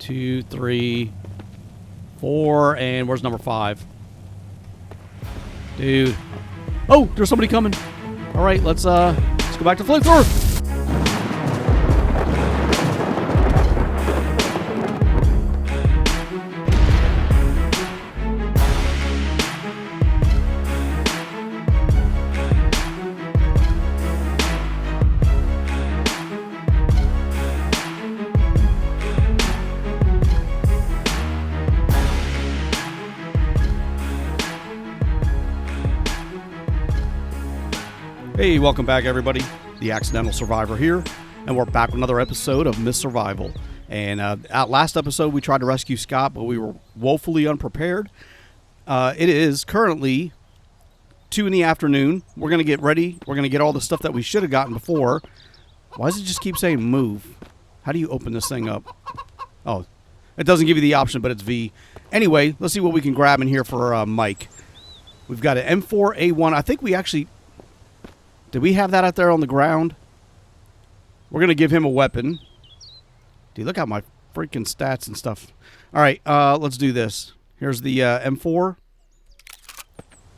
2, 3, 4, and where's number 5? Dude. Oh, there's somebody coming. All right, let's go back to flamethrower. Hey, welcome back, everybody. The Accidental Survivor here, and we're back with another episode of Miss Survival. And last episode, we tried to rescue Scott, but we were woefully unprepared. It is currently 2 in the afternoon. We're going to get ready. We're going to get all the stuff that we should have gotten before. Why does it just keep saying move? How do you open this thing up? Oh, it doesn't give you the option, but it's V. Anyway, let's see what we can grab in here for Mike. We've got an M4A1. I think we actually... Did we have that out there on the ground? We're going to give him a weapon. Dude, look at my freaking stats and stuff. All right, let's do this. Here's the M4.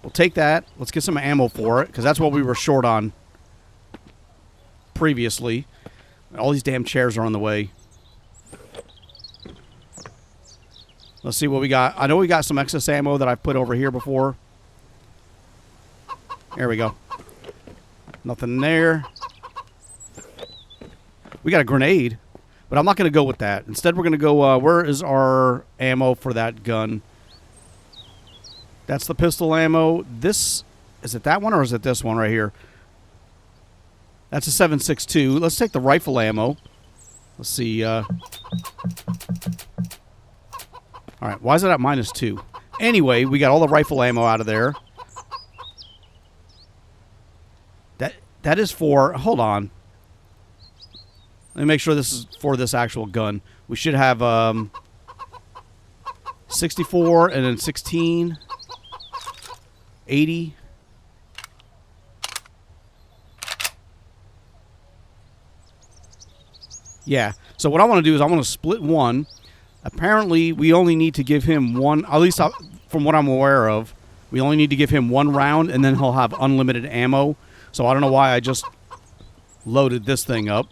We'll take that. Let's get some ammo for it, because that's what we were short on previously. All these damn chairs are on the way. Let's see what we got. I know we got some excess ammo that I've put over here before. There we go. Nothing there. We got a grenade, but I'm not going to go with that. Instead, we're going to go, where is our ammo for that gun? That's the pistol ammo. This, is it that one or is it this one right here? That's a 7.62. Let's take the rifle ammo. Let's see. All right, why is it at -2? Anyway, we got all the rifle ammo out of there. That is for... Hold on. Let me make sure this is for this actual gun. We should have 64 and then 16. 80. Yeah. So what I want to do is I want to split one. Apparently, we only need to give him one... At least from what I'm aware of, we only need to give him one round, and then he'll have unlimited ammo. So I don't know why I just loaded this thing up,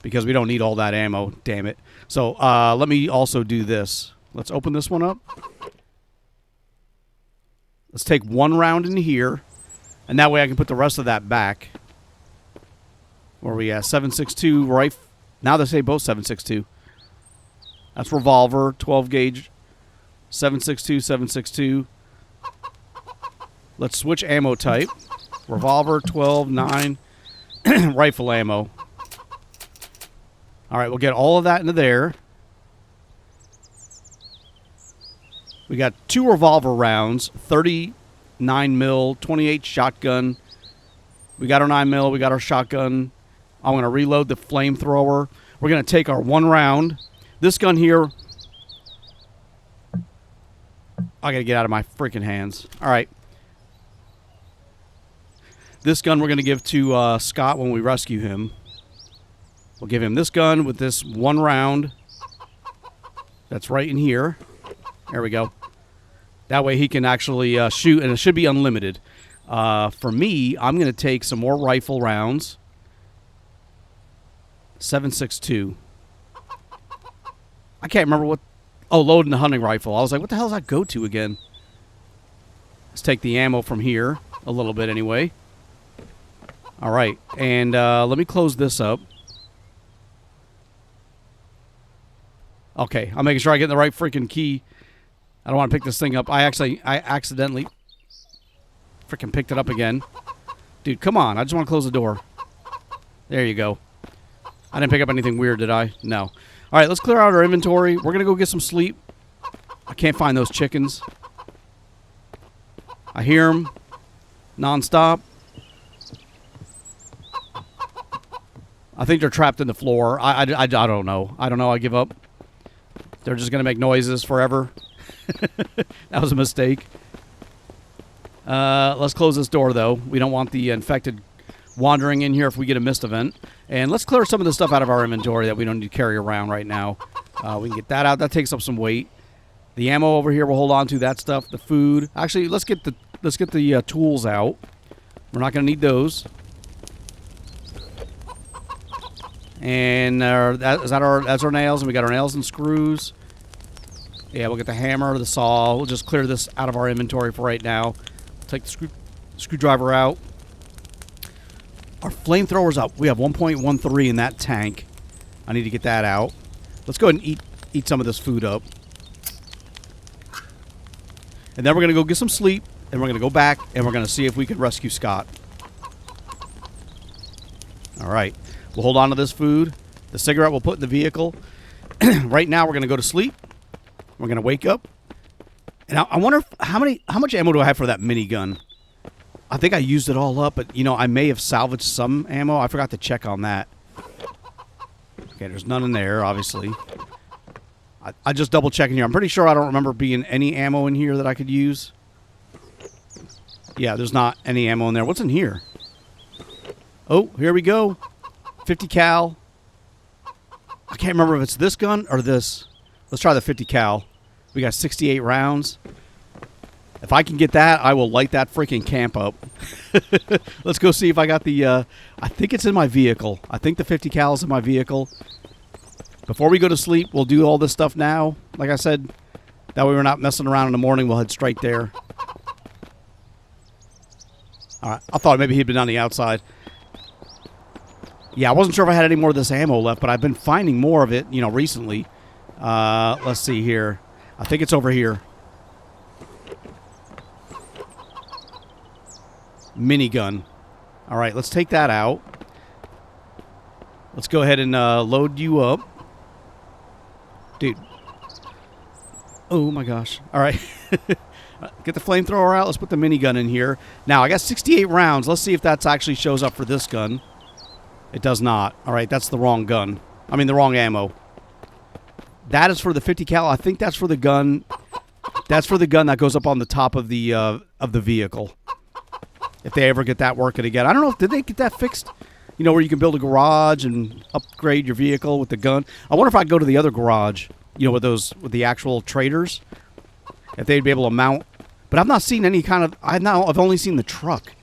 because we don't need all that ammo, damn it. So let me also do this. Let's open this one up. Let's take one round into here, and that way I can put the rest of that back. Where we at? 7.62 rifle. Now they say both 7.62. That's revolver, 12 gauge, 7.62, 7.62. Let's switch ammo type. Revolver, 12, 9, rifle ammo. All right, we'll get all of that into there. We got 2 revolver rounds, 39 mil, 28 shotgun. We got our 9 mil, we got our shotgun. I'm going to reload the flamethrower. We're going to take our 1 round. This gun here, I got to get out of my freaking hands. All right. This gun we're going to give to Scott when we rescue him. We'll give him this gun with this 1 round. That's right in here. There we go. That way he can actually shoot, and it should be unlimited. For me, I'm going to take some more rifle rounds. 7.62. I can't remember what... Oh, loading the hunting rifle. I was like, what the hell does that go to again? Let's take the ammo from here. A little bit anyway. All right, and let me close this up. Okay, I'm making sure I get the right freaking key. I don't want to pick this thing up. I accidentally freaking picked it up again. Dude, come on. I just want to close the door. There you go. I didn't pick up anything weird, did I? No. All right, let's clear out our inventory. We're going to go get some sleep. I can't find those chickens. I hear them nonstop. I think they're trapped in the floor. I don't know. I don't know. I give up. They're just going to make noises forever. That was a mistake. Let's close this door, though. We don't want the infected wandering in here if we get a mist event. And let's clear some of the stuff out of our inventory that we don't need to carry around right now. We can get that out. That takes up some weight. The ammo over here we'll hold on to. That stuff. The food. Actually, let's get the tools out. We're not going to need those. And that's our nails, and we got our nails and screws. Yeah, we'll get the hammer, the saw. We'll just clear this out of our inventory for right now. Take the screwdriver out. Our flamethrower's up. We have 1.13 in that tank. I need to get that out. Let's go ahead and eat some of this food up. And then we're going to go get some sleep, and we're going to go back, and we're going to see if we can rescue Scott. All right. We'll hold on to this food. The cigarette we'll put in the vehicle. Right now, we're going to go to sleep. We're going to wake up. And I wonder how much ammo do I have for that minigun? I think I used it all up, but, you know, I may have salvaged some ammo. I forgot to check on that. Okay, there's none in there, obviously. I just double-checking here. I'm pretty sure I don't remember being any ammo in here that I could use. Yeah, there's not any ammo in there. What's in here? Oh, here we go. 50 cal. I can't remember if it's this gun or this. Let's try the 50 cal. We got 68 rounds. If I can get that, I will light that freaking camp up. Let's go see if I got the... I think it's in my vehicle. I think the 50 cal is in my vehicle. Before we go to sleep, we'll do all this stuff now. Like I said, that way we're not messing around in the morning. We'll head straight there. All right. I thought maybe he'd been on the outside. Yeah, I wasn't sure if I had any more of this ammo left, but I've been finding more of it, you know, recently. Let's see here. I think it's over here. Minigun. All right, let's take that out. Let's go ahead and load you up. Dude. Oh, my gosh. All right. Get the flamethrower out. Let's put the minigun in here. Now, I got 68 rounds. Let's see if that actually shows up for this gun. It does not. All right, that's the wrong gun. I mean, the wrong ammo. That is for the 50 cal. I think that's for the gun. That's for the gun that goes up on the top of the vehicle. If they ever get that working again. I don't know. Did they get that fixed? You know, where you can build a garage and upgrade your vehicle with the gun. I wonder if I go to the other garage, you know, with the actual traders, if they'd be able to mount. But I've not seen any kind of... I've only seen the truck.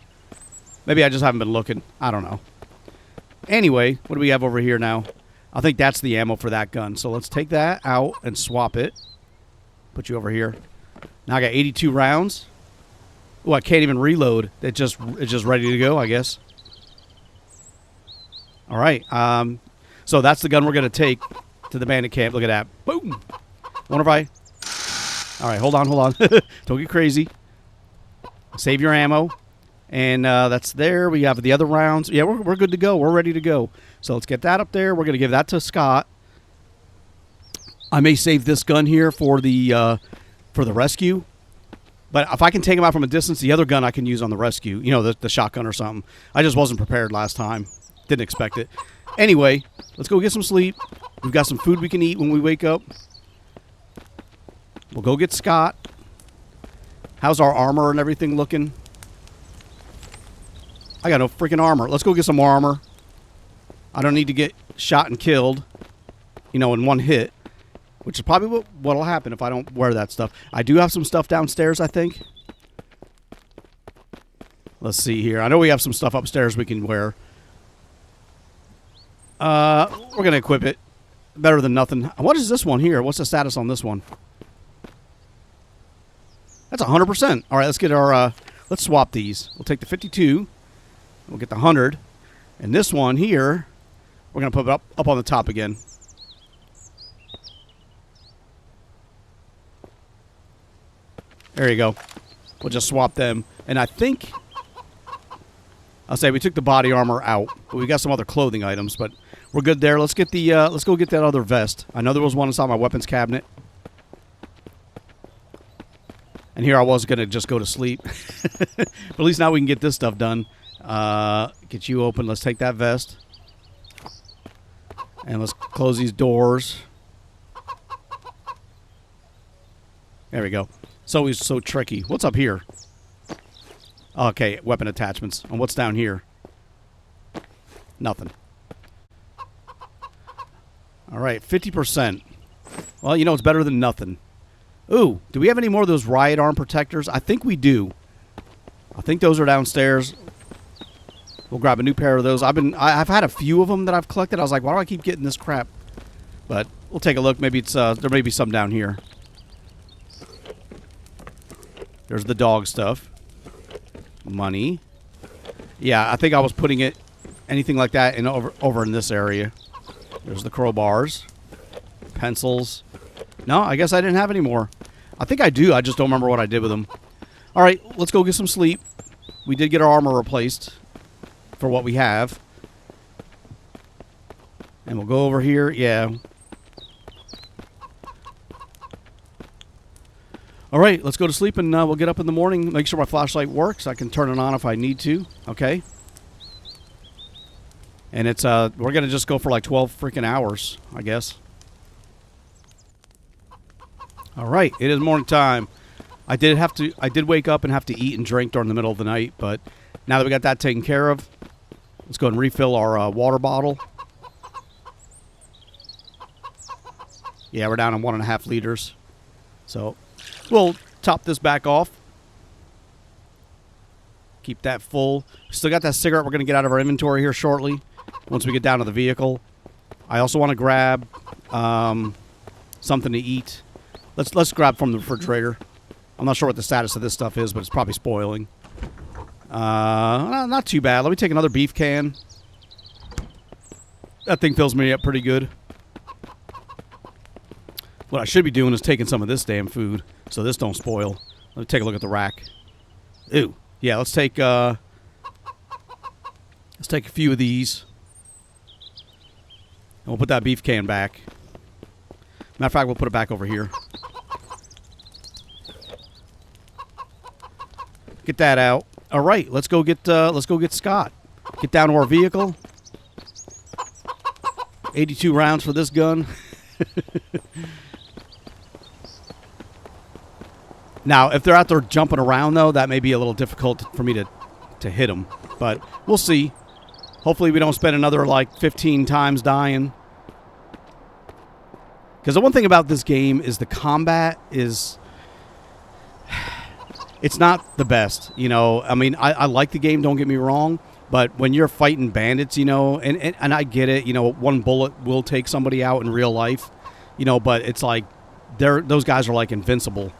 Maybe I just haven't been looking. I don't know. Anyway, what do we have over here now? I think that's the ammo for that gun. So let's take that out and swap it. Put you over here. Now I got 82 rounds. Oh, I can't even reload. It's just ready to go, I guess. All right. So that's the gun we're going to take to the bandit camp. Look at that. Boom. Wonder if I... All right, hold on. Don't get crazy. Save your ammo. And that's there. We have the other rounds. Yeah, we're good to go. We're ready to go. So let's get that up there. We're going to give that to Scott. I may save this gun here for the rescue. But if I can take him out from a distance, the other gun I can use on the rescue. You know, the shotgun or something. I just wasn't prepared last time. Didn't expect it. Anyway, let's go get some sleep. We've got some food we can eat when we wake up. We'll go get Scott. How's our armor and everything looking? I got no freaking armor. Let's go get some more armor. I don't need to get shot and killed, you know, in one hit, which is probably what'll happen if I don't wear that stuff. I do have some stuff downstairs, I think. Let's see here. I know we have some stuff upstairs we can wear. We're going to equip it. Better than nothing. What is this one here? What's the status on this one? That's 100%. All right, let's get our... let's swap these. We'll take the 52. We'll get the 100. And this one here, we're going to put it up on the top again. There you go. We'll just swap them. And I think... I'll say we took the body armor out, but we got some other clothing items, but we're good there. Let's get the let's go get that other vest. I know there was one inside my weapons cabinet. And here I was going to just go to sleep. But at least now we can get this stuff done. Get you open. Let's take that vest. And let's close these doors. There we go. It's always so tricky. What's up here? Okay, weapon attachments. And what's down here? Nothing. All right, 50%. Well, you know, it's better than nothing. Ooh, do we have any more of those riot arm protectors? I think we do. I think those are downstairs. We'll grab a new pair of those. I've had a few of them that I've collected. I was like, why do I keep getting this crap? But we'll take a look. Maybe it's there may be some down here. There's the dog stuff. Money. Yeah, I think I was putting it anything like that in over in this area. There's the crowbars. Pencils. No, I guess I didn't have any more. I think I do. I just don't remember what I did with them. All right, let's go get some sleep. We did get our armor replaced for what we have. And we'll go over here. Yeah. All right, let's go to sleep, and we'll get up in the morning, make sure my flashlight works. I can turn it on if I need to. Okay. And it's we're going to just go for like 12 freaking hours, I guess. All right, it is morning time. I did wake up and have to eat and drink during the middle of the night, but now that we got that taken care of, let's go and refill our water bottle. Yeah, we're down to 1.5 liters. So we'll top this back off. Keep that full. Still got that cigarette we're going to get out of our inventory here shortly once we get down to the vehicle. I also want to grab something to eat. Let's grab from the refrigerator. I'm not sure what the status of this stuff is, but it's probably spoiling. Not too bad. Let me take another beef can. That thing fills me up pretty good. What I should be doing is taking some of this damn food so this don't spoil. Let me take a look at the rack. Ooh. Yeah, let's take a few of these. And we'll put that beef can back. Matter of fact, we'll put it back over here. Get that out. All right, let's go get Scott. Get down to our vehicle. 82 rounds for this gun. Now, if they're out there jumping around, though, that may be a little difficult for me to hit them. But we'll see. Hopefully we don't spend another, like, 15 times dying. Because the one thing about this game is the combat is... It's not the best, you know. I mean, I like the game, don't get me wrong. But when you're fighting bandits, you know, and I get it, you know, one bullet will take somebody out in real life. You know, but it's like, those guys are like invincible.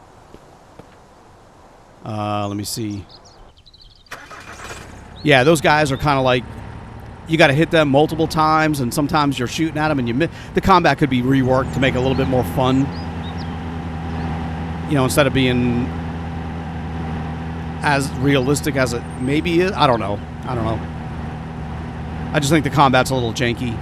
Let me see. Yeah, those guys are kind of like, you got to hit them multiple times, and sometimes you're shooting at them, and you miss. The combat could be reworked to make it a little bit more fun. You know, instead of being as realistic as it maybe is. I don't know. I just think the combat's a little janky.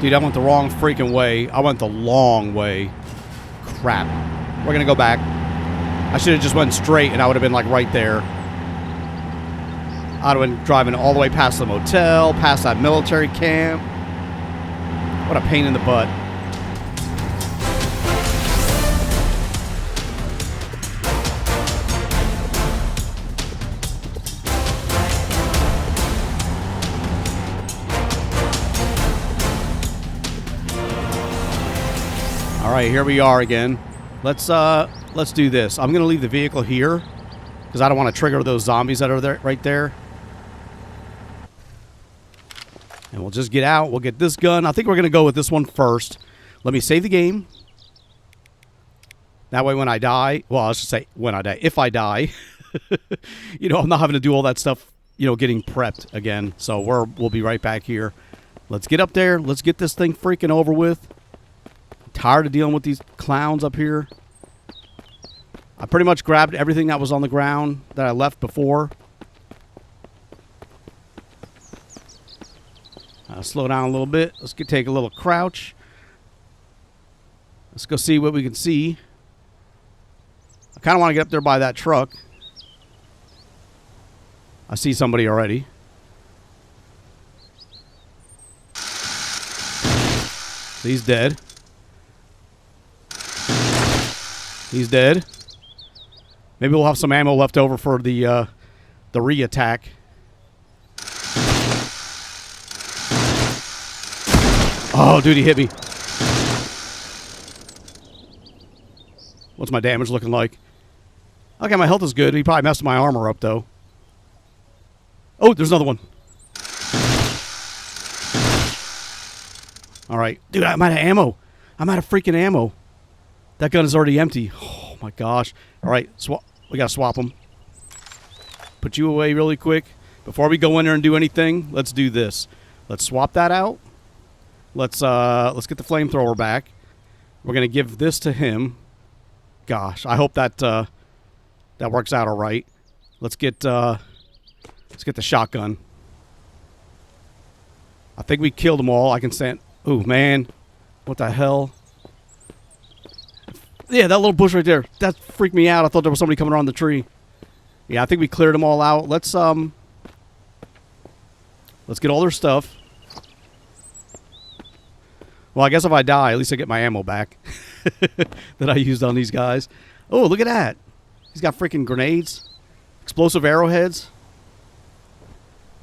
Dude, I went the wrong freaking way. I went the long way. Crap. We're going to go back. I should have just went straight, and I would have been, like, right there. I'd have been driving all the way past the motel, past that military camp. What a pain in the butt. All right, here we are again. Let's do this. I'm gonna leave the vehicle here because I don't want to trigger those zombies that are there, right there. And we'll just get out. We'll get this gun. I think we're gonna go with this one first. Let me save the game. That way, when I die, well, I should say when I die. If I die, you know, I'm not having to do all that stuff. You know, getting prepped again. So we'll be right back here. Let's get up there. Let's get this thing freaking over with. Tired of dealing with these clowns up here. I pretty much grabbed everything that was on the ground that I left before. Slow down a little bit. Let's take a little crouch. Let's go see what we can see. I kind of want to get up there by that truck. I see somebody already. He's dead. He's dead. Maybe we'll have some ammo left over for the re-attack. Oh, dude, he hit me. What's my damage looking like? Okay, my health is good. He probably messed my armor up, though. Oh, there's another one. All right. Dude, I'm out of ammo. I'm out of freaking ammo. That gun is already empty. Oh, my gosh. All right. We got to swap them. Put you away really quick. Before we go in there and do anything, let's do this. Let's swap that out. Let's get the flamethrower back. We're going to give this to him. Gosh, I hope that that works out all right. Let's get the shotgun. I think we killed them all. I can stand. Oh man, what the hell? Yeah, that little bush right there. That freaked me out. I thought there was somebody coming around the tree. Yeah, I think we cleared them all out. Let's get all their stuff. Well, I guess if I die, at least I get my ammo back that I used on these guys. Oh, look at that. He's got freaking grenades. Explosive arrowheads.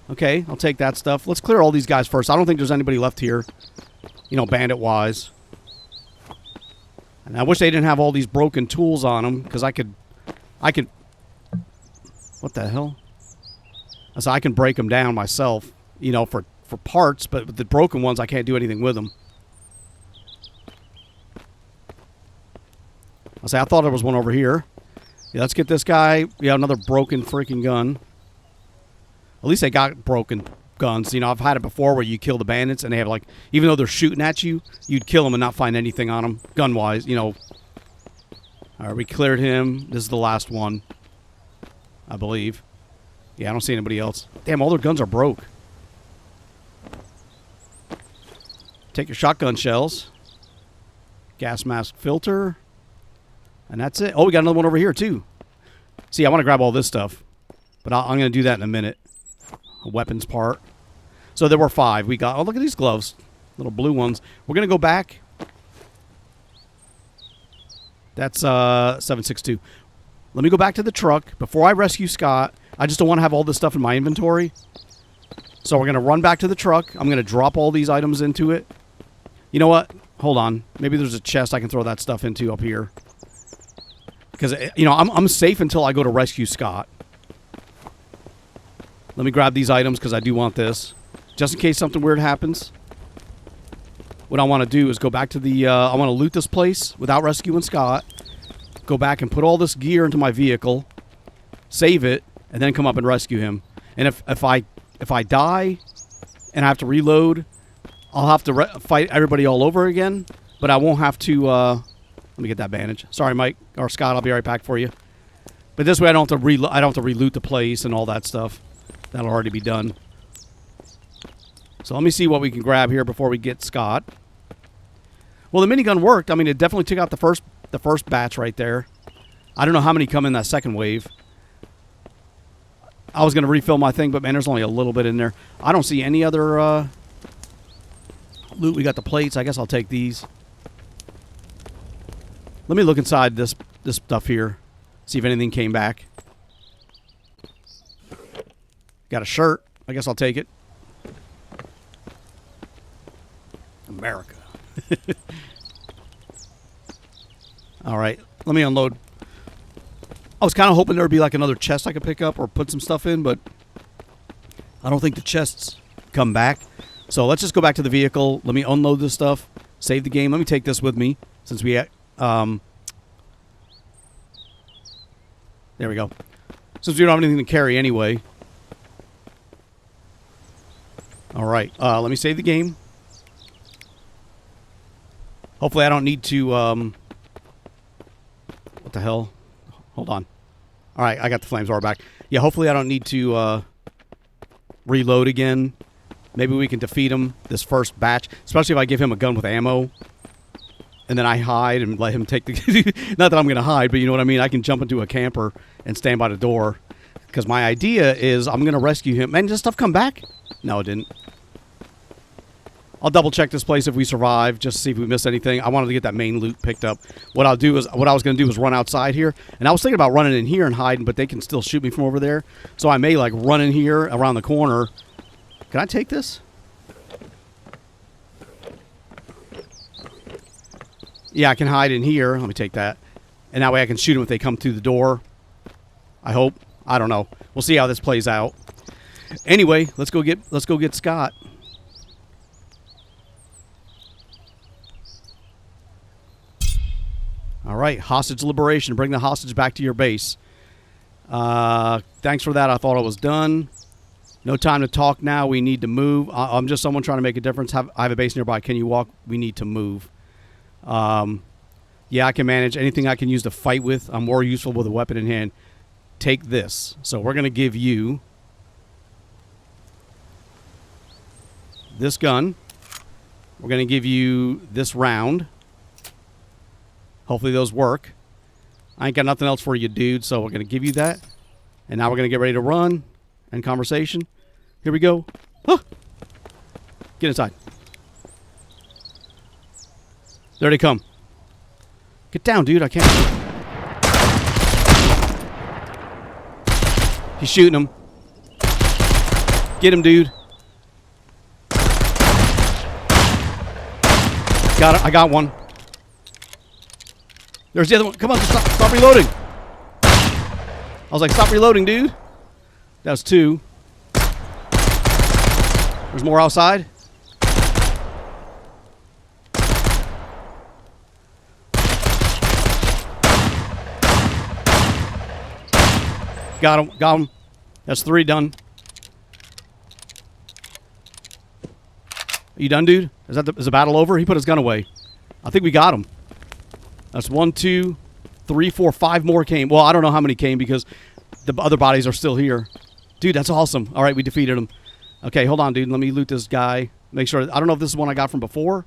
Okay, I'll take that stuff. Let's clear all these guys first. I don't think there's anybody left here, you know, bandit-wise. And I wish they didn't have all these broken tools on them, because I could... What the hell? So I can break them down myself, you know, for parts, but with the broken ones, I can't do anything with them. I thought there was one over here. Yeah, let's get this guy. Yeah, another broken freaking gun. At least they got broken guns. You know, I've had it before where you kill the bandits and they have, like, even though they're shooting at you, you'd kill them and not find anything on them, gun-wise, you know. All right, we cleared him. This is the last one, I believe. Yeah, I don't see anybody else. Damn, all their guns are broke. Take your shotgun shells. Gas mask filter. And that's it. Oh, we got another one over here, too. See, I want to grab all this stuff. But I'm going to do that in a minute. A weapons part. So there were 5. We got... Oh, look at these gloves. Little blue ones. We're going to go back. That's 762. Let me go back to the truck. Before I rescue Scott, I just don't want to have all this stuff in my inventory. So we're going to run back to the truck. I'm going to drop all these items into it. You know what? Hold on. Maybe there's a chest I can throw that stuff into up here. Because, you know, I'm safe until I go to rescue Scott. Let me grab these items because I do want this. Just in case something weird happens. What I want to do is go back to the... I want to loot this place without rescuing Scott. Go back and put all this gear into my vehicle. Save it. And then come up and rescue him. And if I die and I have to reload, I'll have to fight everybody all over again. But I won't have to... Let me get that bandage. Sorry, Mike or Scott. I'll be right back for you. But this way, I don't have to reloot the place and all that stuff. That'll already be done. So let me see what we can grab here before we get Scott. Well, the minigun worked. I mean, it definitely took out the first batch right there. I don't know how many come in that second wave. I was going to refill my thing, but man, there's only a little bit in there. I don't see any other loot. We got the plates. I guess I'll take these. Let me look inside this stuff here. See if anything came back. Got a shirt. I guess I'll take it. America. All right. Let me unload. I was kind of hoping there would be like another chest I could pick up or put some stuff in, but I don't think the chests come back. So let's just go back to the vehicle. Let me unload this stuff. Save the game. Let me take this with me since we... there we go. Since we don't have anything to carry anyway. All right. Let me save the game. Hopefully I don't need to... what the hell? Hold on. All right, I got the flamethrower back. Yeah, hopefully I don't need to reload again. Maybe we can defeat him this first batch. Especially if I give him a gun with ammo. And then I hide and let him take the... Not that I'm going to hide, but you know what I mean? I can jump into a camper and stand by the door. Because my idea is I'm going to rescue him. Man, does stuff come back? No, it didn't. I'll double check this place if we survive, just to see if we miss anything. I wanted to get that main loot picked up. What I was going to do is run outside here, and I was thinking about running in here and hiding, but they can still shoot me from over there. So I may like run in here around the corner. Can I take this? Yeah, I can hide in here. Let me take that, and that way I can shoot them if they come through the door. I hope. I don't know. We'll see how this plays out. Anyway, let's go get Scott. All right, hostage liberation. Bring the hostage back to your base. Thanks for that. I thought I was done. No time to talk now. We need to move. I'm just someone trying to make a difference. I have a base nearby. Can you walk? We need to move. Yeah, I can manage anything I can use to fight with. I'm more useful with a weapon in hand. Take this. So we're going to give you this gun. We're going to give you this round. Hopefully those work. I ain't got nothing else for you, dude, so we're going to give you that. And now we're going to get ready to run and conversation. Here we go. Huh. Get inside. There they come. Get down, dude. I can't. He's shooting him. Get him, dude. Got it. I got one. There's the other one. Come on, stop reloading. I was like, stop reloading, dude. That was two. There's more outside. Got him. Got him. That's three done. Are you done, dude? Is the battle over? He put his gun away. I think we got him. That's 1, 2, 3, 4, 5 more came. Well, I don't know how many came because the other bodies are still here. Dude, that's awesome. All right, we defeated him. Okay, hold on, dude. Let me loot this guy. Make sure. I don't know if this is one I got from before.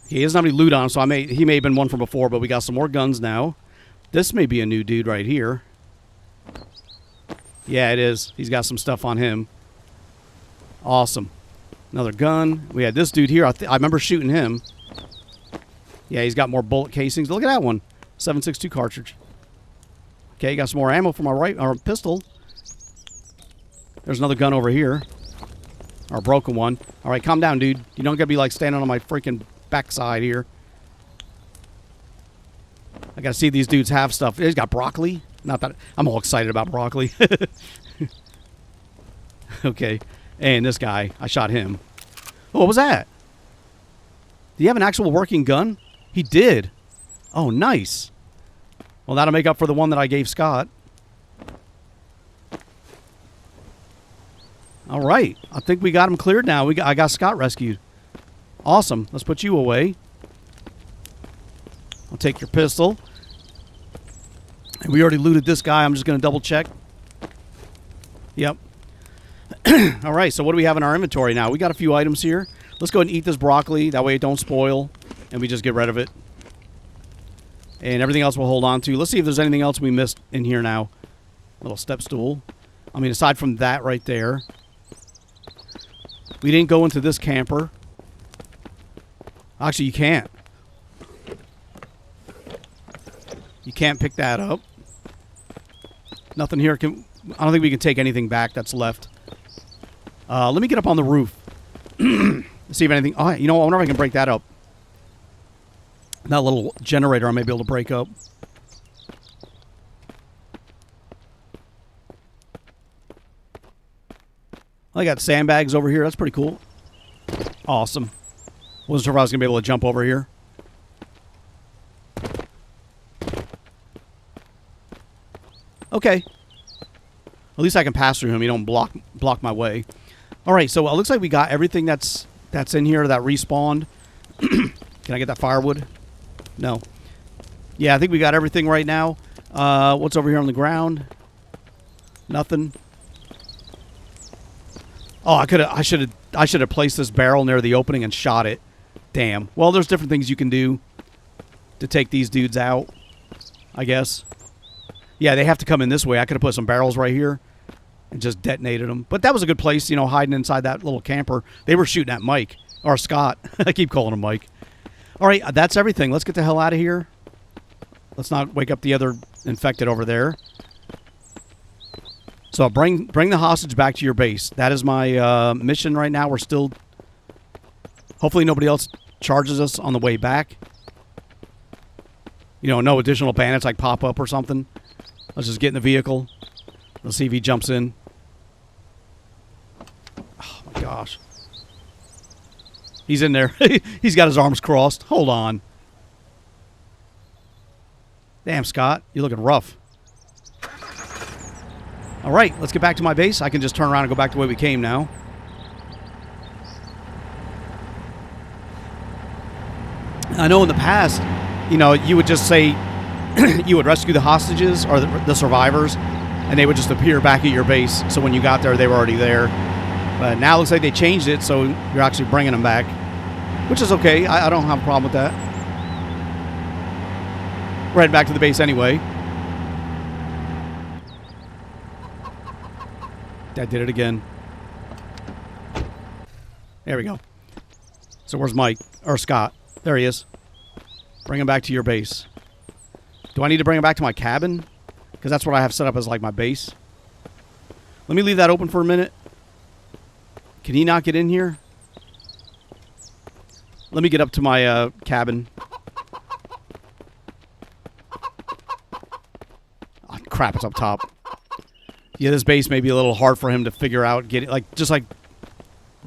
He doesn't have any loot on him, so he may have been one from before, but we got some more guns now. This may be a new dude right here. Yeah, it is. He's got some stuff on him. Awesome. Another gun. We had this dude here. I remember shooting him. Yeah, he's got more bullet casings. Look at that one. 7.62 cartridge. Okay, got some more ammo for my pistol. There's another gun over here. Or a broken one. All right, calm down, dude. You don't got to be like standing on my freaking backside here. I got to see these dudes have stuff. He's got broccoli. Not that I'm all excited about broccoli. Okay. And this guy, I shot him. Oh, what was that? Do you have an actual working gun? He did. Oh, nice. Well, that'll make up for the one that I gave Scott. All right. I think we got him cleared now. I got Scott rescued. Awesome. Let's put you away. I'll take your pistol. And we already looted this guy. I'm just going to double check. Yep. All right. So what do we have in our inventory now? We got a few items here. Let's go ahead and eat this broccoli. That way it don't spoil. And we just get rid of it. And everything else we'll hold on to. Let's see if there's anything else we missed in here now. Little step stool. I mean, aside from that right there. We didn't go into this camper. Actually, you can't. You can't pick that up. Nothing here. I don't think we can take anything back that's left. Let me get up on the roof. See if anything... Oh, you know what? I wonder if I can break that up. That little generator I may be able to break up. I got sandbags over here. That's pretty cool. Awesome. Wasn't sure if I was going to be able to jump over here. Okay. At least I can pass through him. You don't block my way. All right, so it looks like we got everything that's in here that respawned. Can I get that firewood? No. Yeah, I think we got everything right now. What's over here on the ground? Nothing. Oh, I should have placed this barrel near the opening and shot it. Damn. Well, there's different things you can do to take these dudes out, I guess. Yeah, they have to come in this way. I could have put some barrels right here. and just detonated them. But that was a good place, you know, hiding inside that little camper. They were shooting at Mike, or Scott. I keep calling him Mike. All right, that's everything. Let's get the hell out of here. Let's not wake up the other infected over there. So bring the hostage back to your base. That is my mission right now. We're still... Hopefully nobody else charges us on the way back. You know, no additional bandits like pop up or something. Let's just get in the vehicle. Let's see if he jumps in. Oh, my gosh. He's in there. He's got his arms crossed. Hold on. Damn, Scott. You're looking rough. All right, let's get back to my base. I can just turn around and go back the way we came now. I know in the past, you know, you would just say you would rescue the hostages or the survivors, and they would just appear back at your base. So when you got there, they were already there. But now it looks like they changed it, so you're actually bringing them back, which is okay. I don't have a problem with that. We're heading back to the base anyway. That did it again. There we go. So where's Mike? Or Scott? There he is. Bring him back to your base. Do I need to bring him back to my cabin? Because that's what I have set up as like my base. Let me leave that open for a minute. Can he not get in here? Let me get up to my cabin. Oh, crap, it's up top. Yeah, this base may be a little hard for him to figure out. Get it, like just like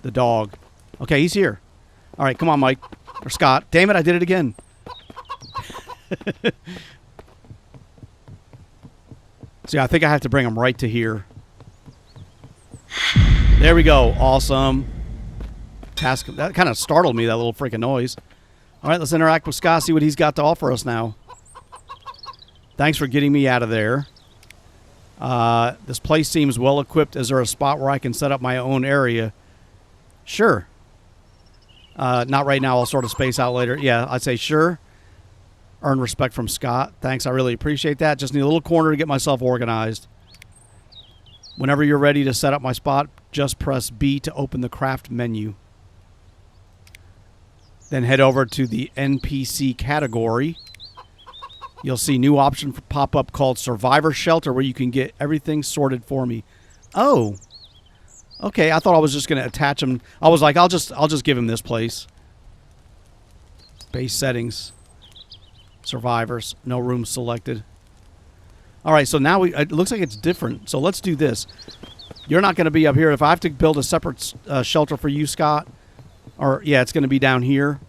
the dog. Okay, he's here. All right, come on, Mike. Or Scott. Damn it, I did it again. See, I think I have to bring him right to here. There we go. Awesome. Task. That kind of startled me, that little freaking noise. All right, let's interact with Scott, see what he's got to offer us now. Thanks for getting me out of there. This place seems well equipped. Is there a spot where I can set up my own area? Sure. Not right now. I'll sort of space out later. Yeah, I'd say sure. Earn respect from Scott. Thanks. I really appreciate that. Just need a little corner to get myself organized. Whenever you're ready to set up my spot, just press B to open the craft menu. Then head over to the NPC category. You'll see new option pop up called Survivor Shelter, where you can get everything sorted for me. Oh. Okay, I thought I was just going to attach them. I was like, I'll just give him this place. Base settings. Survivors. No rooms selected. All right, so now it looks like it's different. So let's do this. You're not going to be up here. If I have to build a separate shelter for you, Scott, or yeah, it's going to be down here.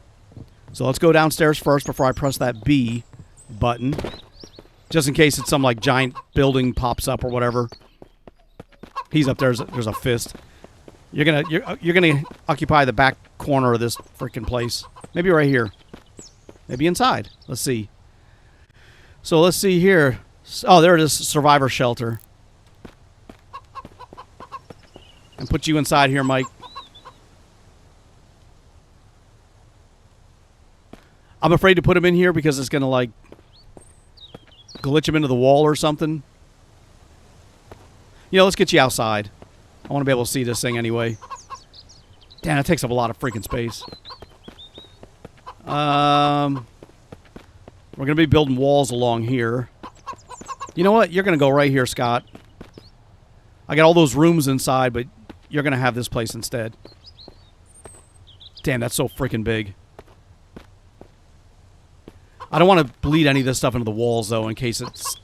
So let's go downstairs first before I press that B button, just in case it's some like giant building pops up or whatever. He's up there. There's a fist. You're gonna occupy the back corner of this freaking place. Maybe right here. Maybe inside. Let's see. So let's see here. Oh, there it is. Survivor Shelter. And put you inside here, Mike. I'm afraid to put him in here because it's gonna like glitch him into the wall or something. You know, let's get you outside. I want to be able to see this thing anyway. Damn, it takes up a lot of freaking space. We're going to be building walls along here. You know what? You're going to go right here, Scott. I got all those rooms inside, but you're going to have this place instead. Damn, that's so freaking big. I don't want to bleed any of this stuff into the walls, though, in case it's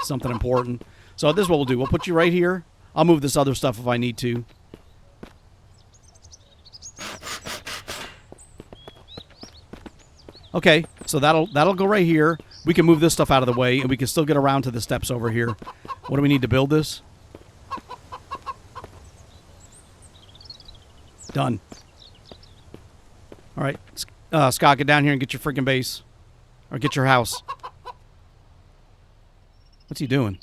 something important. So this is what we'll do. We'll put you right here. I'll move this other stuff if I need to. Okay, so that'll go right here. We can move this stuff out of the way, and we can still get around to the steps over here. What do we need to build this? Done. All right, Scott, get down here and get your freaking base. Or get your house. What's he doing?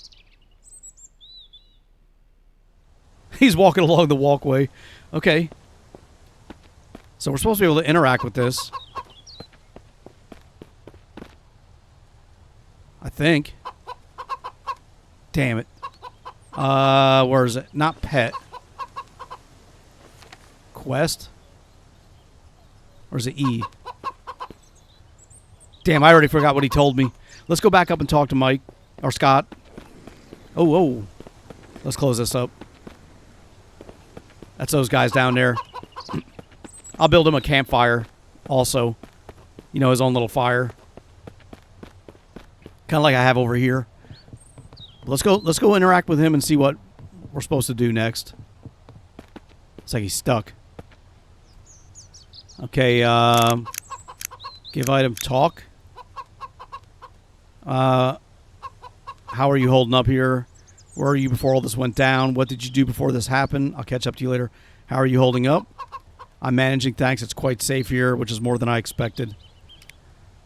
He's walking along the walkway. Okay. So we're supposed to be able to interact with this. I think. Damn it. Where is it? Not pet. Quest? Or is it E? Damn, I already forgot what he told me. Let's go back up and talk to Mike. Or Scott. Oh, whoa. Let's close this up. That's those guys down there. I'll build him a campfire also. You know, his own little fire. Kind of like I have over here. Let's go interact with him and see what we're supposed to do next. It's like he's stuck. Okay, give item talk. How are you holding up here? Where are you before all this went down? What did you do before this happened? I'll catch up to you later. How are you holding up? I'm managing, thanks. It's quite safe here, which is more than I expected.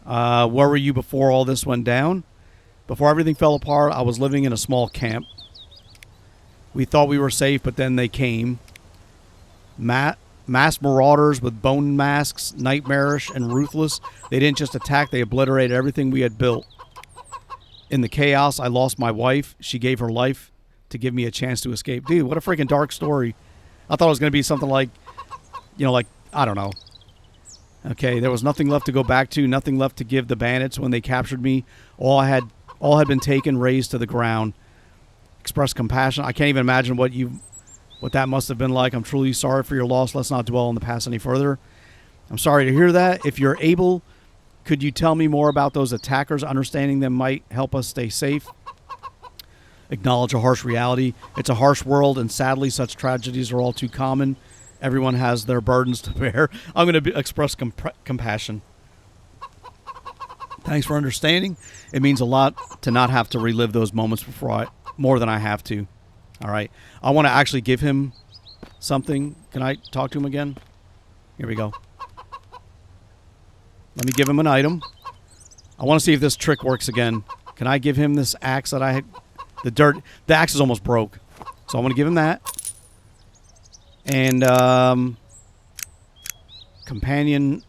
Where were you before all this went down? Before everything fell apart, I was living in a small camp. We thought we were safe, but then they came. Mass marauders with bone masks, nightmarish and ruthless. They didn't just attack, they obliterated everything we had built. In the chaos, I lost my wife. She gave her life to give me a chance to escape. Dude, what a freaking dark story. I thought it was going to be something like, you know, like, I don't know. Okay, there was nothing left to go back to, nothing left to give the bandits when they captured me. All had been taken, razed to the ground. Express compassion. I can't even imagine what that must have been like. I'm truly sorry for your loss. Let's not dwell on the past any further. I'm sorry to hear that. If you're able, could you tell me more about those attackers? Understanding them might help us stay safe. Acknowledge a harsh reality. It's a harsh world, and sadly, such tragedies are all too common. Everyone has their burdens to bear. I'm going to express compassion. Thanks for understanding. It means a lot to not have to relive those moments more than I have to. All right. I want to actually give him something. Can I talk to him again? Here we go. Let me give him an item. I want to see if this trick works again. Can I give him this axe that I had? The axe is almost broke. So I want to give him that. And companion,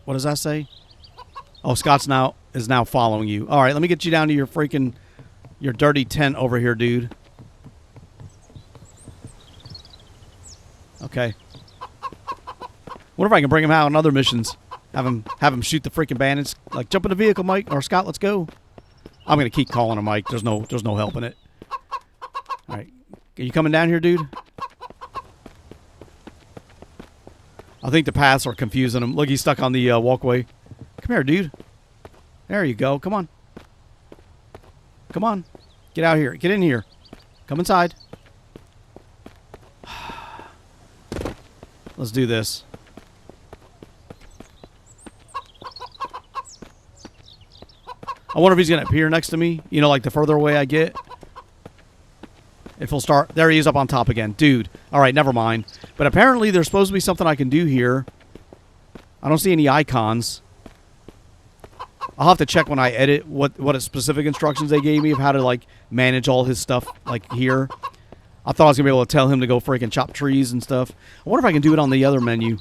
what does that say? Oh, Scott's is now following you. All right, let me get you down to your dirty tent over here, dude. Okay. Wonder if I can bring him out on other missions. Have him shoot the freaking bandits. Like, jump in the vehicle, Mike, or Scott. Let's go. I'm gonna keep calling him Mike. There's no helping it. All right, are you coming down here, dude? I think the paths are confusing him. Look, he's stuck on the walkway. Come here, dude. There you go. Come on. Come on. Get out here. Get in here. Come inside. Let's do this. I wonder if he's going to appear next to me. You know, like the further away I get. If he'll start. There he is up on top again. Dude. All right, never mind. But apparently there's supposed to be something I can do here. I don't see any icons. I'll have to check when I edit what specific instructions they gave me of how to, like, manage all his stuff, like, here. I thought I was going to be able to tell him to go freaking chop trees and stuff. I wonder if I can do it on the other menu.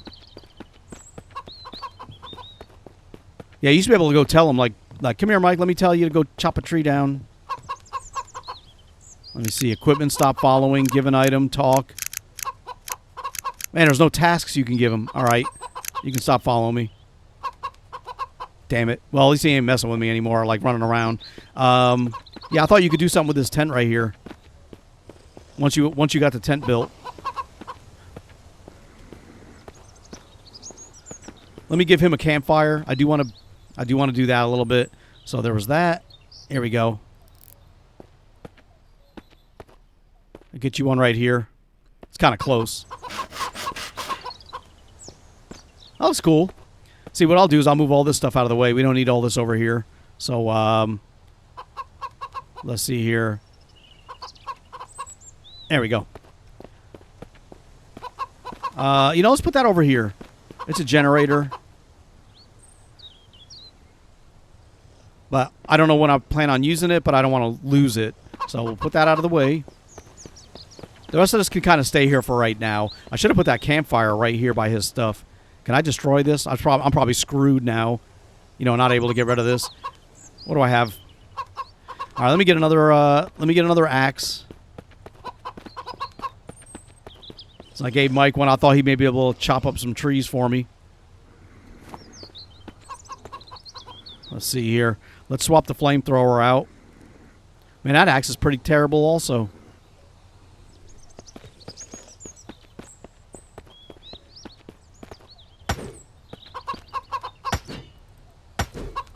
Yeah, you used to be able to go tell him, like, come here, Mike, let me tell you to go chop a tree down. Let me see. Equipment, stop following, give an item, talk. Man, there's no tasks you can give him. All right. You can stop following me. Damn it. Well, at least he ain't messing with me anymore, like running around. Yeah, I thought you could do something with this tent right here. Once you got the tent built. Let me give him a campfire. I do want to do that a little bit. So there was that. Here we go. I'll get you one right here. It's kind of close. That looks cool. See, what I'll do is I'll move all this stuff out of the way. We don't need all this over here. So, let's see here. There we go. You know, let's put that over here. It's a generator. But I don't know when I plan on using it, but I don't want to lose it. So we'll put that out of the way. The rest of this can kind of stay here for right now. I should have put that campfire right here by his stuff. Can I destroy this? I'm probably screwed now. You know, not able to get rid of this. What do I have? All right, let me get another axe. So I gave Mike one. I thought he may be able to chop up some trees for me. Let's see here. Let's swap the flamethrower out. Man, that axe is pretty terrible also.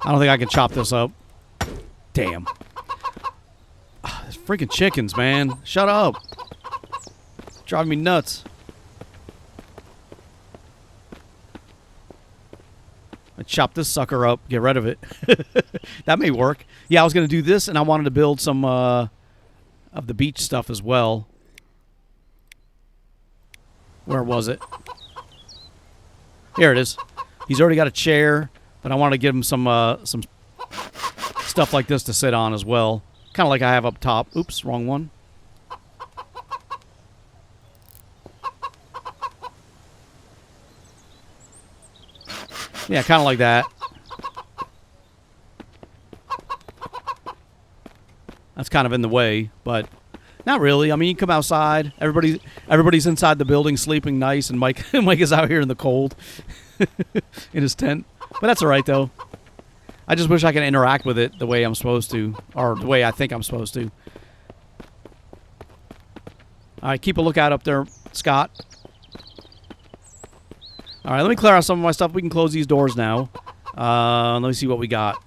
I don't think I can chop this up. Damn. These freaking chickens, man. Shut up. Driving me nuts. I chop this sucker up, get rid of it. That may work. Yeah, I was going to do this, and I wanted to build some of the beach stuff as well. Where was it? Here it is. He's already got a chair, but I want to give him some stuff like this to sit on as well. Kind of like I have up top. Oops, wrong one. Yeah, kind of like that. That's kind of in the way, but not really. I mean, you come outside. Everybody's inside the building sleeping nice, and Mike is out here in the cold in his tent. But that's all right, though. I just wish I could interact with it the way I'm supposed to, or the way I think I'm supposed to. All right, keep a lookout up there, Scott. All right, let me clear out some of my stuff. We can close these doors now. Let me see what we got.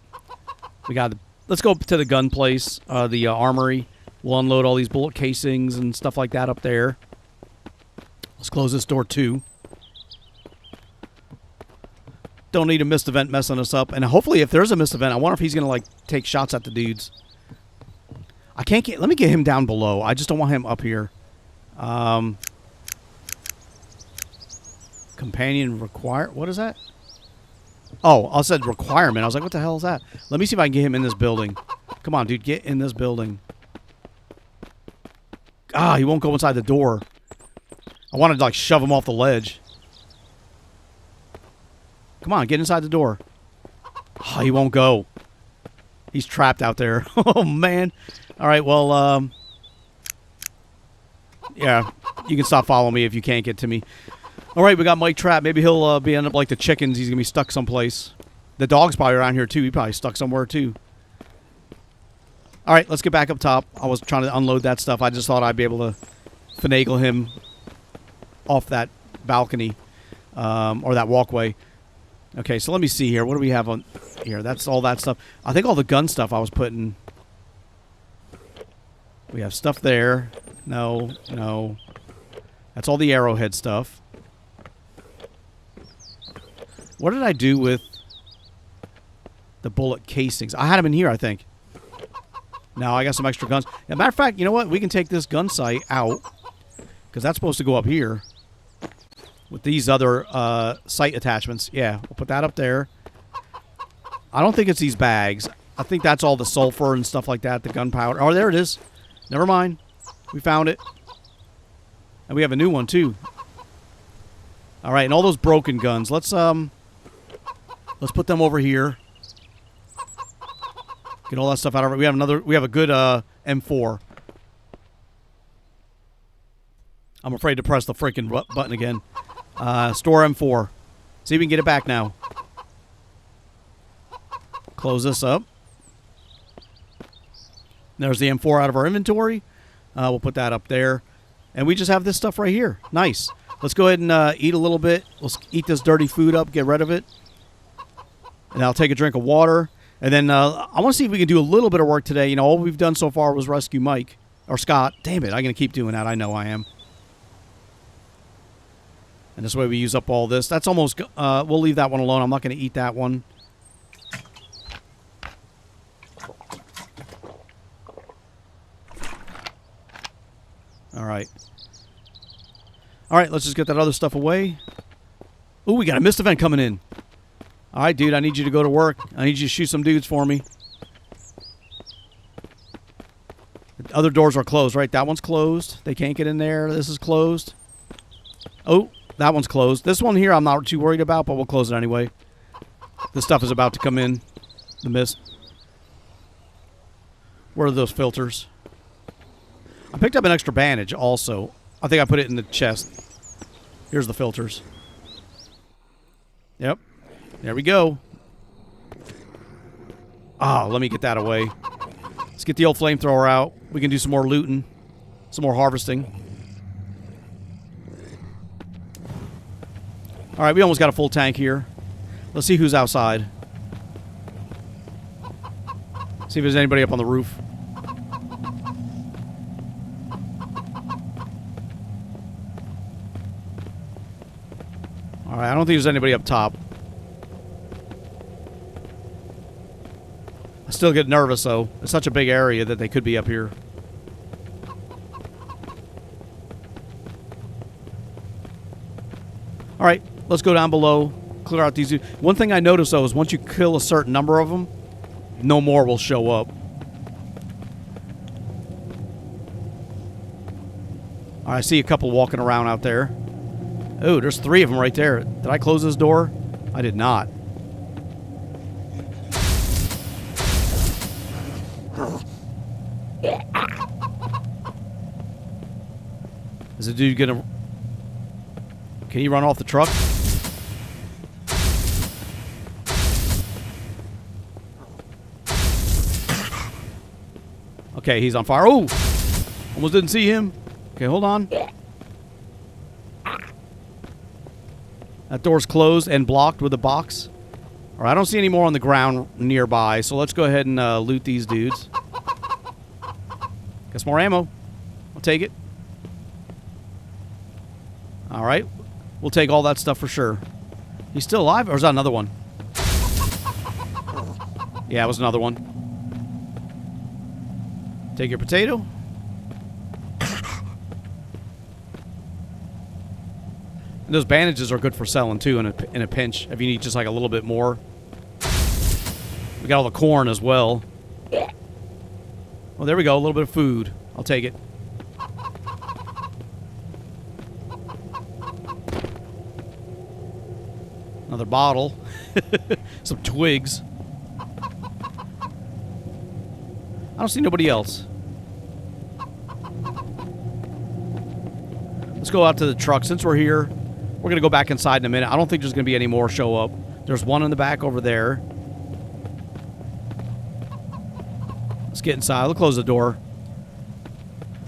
Let's go to the gun place, the armory. We'll unload all these bullet casings and stuff like that up there. Let's close this door too. Don't need a mist event messing us up. And hopefully, if there's a mist event, I wonder if he's gonna like take shots at the dudes. I can't get. Let me get him down below. I just don't want him up here. Companion require. What is that? Oh, I said requirement. I was like, what the hell is that? Let me see if I can get him in this building. Come on, dude, get in this building. Ah, he won't go inside the door. I wanted to like shove him off the ledge. Come on, get inside the door. Oh, he won't go. He's trapped out there. Oh, man. All right, well, yeah, you can stop following me if you can't get to me. All right, we got Mike trapped. Maybe he'll end up like the chickens. He's going to be stuck someplace. The dog's probably around here, too. He's probably stuck somewhere, too. All right, let's get back up top. I was trying to unload that stuff. I just thought I'd be able to finagle him off that balcony or that walkway. Okay, so let me see here. What do we have on here? That's all that stuff. I think all the gun stuff I was putting. We have stuff there. No, no. That's all the arrowhead stuff. What did I do with the bullet casings? I had them in here, I think. Now I got some extra guns. As a matter of fact, you know what? We can take this gun sight out because that's supposed to go up here with these other sight attachments. Yeah, we'll put that up there. I don't think it's these bags. I think that's all the sulfur and stuff like that, the gunpowder. Oh, there it is. Never mind. We found it. And we have a new one, too. All right, and all those broken guns. Let's put them over here. Get all that stuff out of it. We have a good M4. I'm afraid to press the freaking button again. Store M4. See if we can get it back now. Close this up. There's the M4 out of our inventory. We'll put that up there. And we just have this stuff right here. Nice. Let's go ahead and eat a little bit. Let's eat this dirty food up, get rid of it. And I'll take a drink of water. And then I want to see if we can do a little bit of work today. You know, all we've done so far was rescue Mike. Or Scott. Damn it, I'm going to keep doing that. I know I am. And this way we use up all this. That's almost... we'll leave that one alone. I'm not going to eat that one. All right. All right, let's just get that other stuff away. Ooh, we got a mist event coming in. All right, dude, I need you to go to work. I need you to shoot some dudes for me. The other doors are closed, right? That one's closed. They can't get in there. This is closed. Oh, that one's closed. This one here I'm not too worried about, but we'll close it anyway. This stuff is about to come in. The mist. Where are those filters? I picked up an extra bandage also. I think I put it in the chest. Here's the filters. Yep. There we go. Ah, let me get that away. Let's get the old flamethrower out. We can do some more looting. Some more harvesting. Alright, we almost got a full tank here. Let's see who's outside. See if there's anybody up on the roof. Alright, I don't think there's anybody up top. I still get nervous, though. It's such a big area that they could be up here. Alright, let's go down below. Clear out these. One thing I noticed, though, is once you kill a certain number of them, no more will show up. Alright, I see a couple walking around out there. Oh, there's 3 of them right there. Did I close this door? I did not. Is the dude gonna... Can he run off the truck? Okay, he's on fire. Oh! Almost didn't see him. Okay, hold on. That door's closed and blocked with a box. Alright, I don't see any more on the ground nearby, so let's go ahead and loot these dudes. Got some more ammo. I'll take it. Alright. We'll take all that stuff for sure. He's still alive? Or is that another one? Yeah, it was another one. Take your potato. And those bandages are good for selling, too, in a pinch. If you need just, like, a little bit more. We got all the corn as well. Well, there we go. A little bit of food. I'll take it. Another bottle. Some twigs. I don't see nobody else. Let's go out to the truck. Since we're here, we're going to go back inside in a minute. I don't think there's going to be any more show up. There's one in the back over there. Let's get inside. Let's close the door.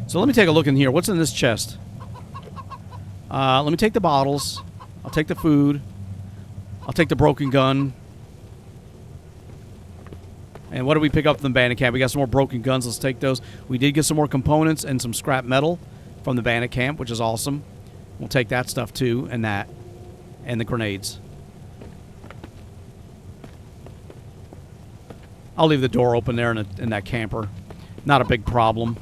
So let me take a look in here. What's in this chest? Let me take the bottles. I'll take the food. I'll take the broken gun. And what did we pick up from the bandit camp? We got some more broken guns. Let's take those. We did get some more components and some scrap metal from the bandit camp, which is awesome. We'll take that stuff too, and that. And the grenades. I'll leave the door open there in that camper. Not a big problem.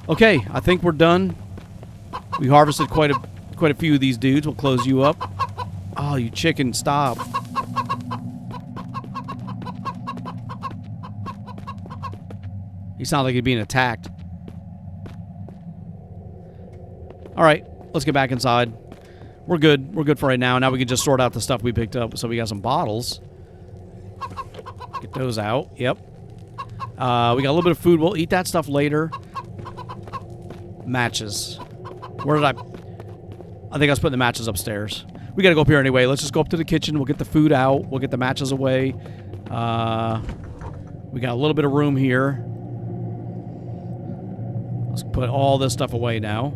Okay, I think we're done. We harvested quite a few of these dudes. We'll close you up. Oh, you chicken, stop. He sounds like he's being attacked. Alright, let's get back inside. We're good. We're good for right now. Now we can just sort out the stuff we picked up. So we got some bottles. Get those out. Yep. We got a little bit of food. We'll eat that stuff later. Matches. Where did I think I was putting the matches upstairs. We gotta go up here anyway. Let's just go up to the kitchen. We'll get the food out. We'll get the matches away. We got a little bit of room here. Let's put all this stuff away now.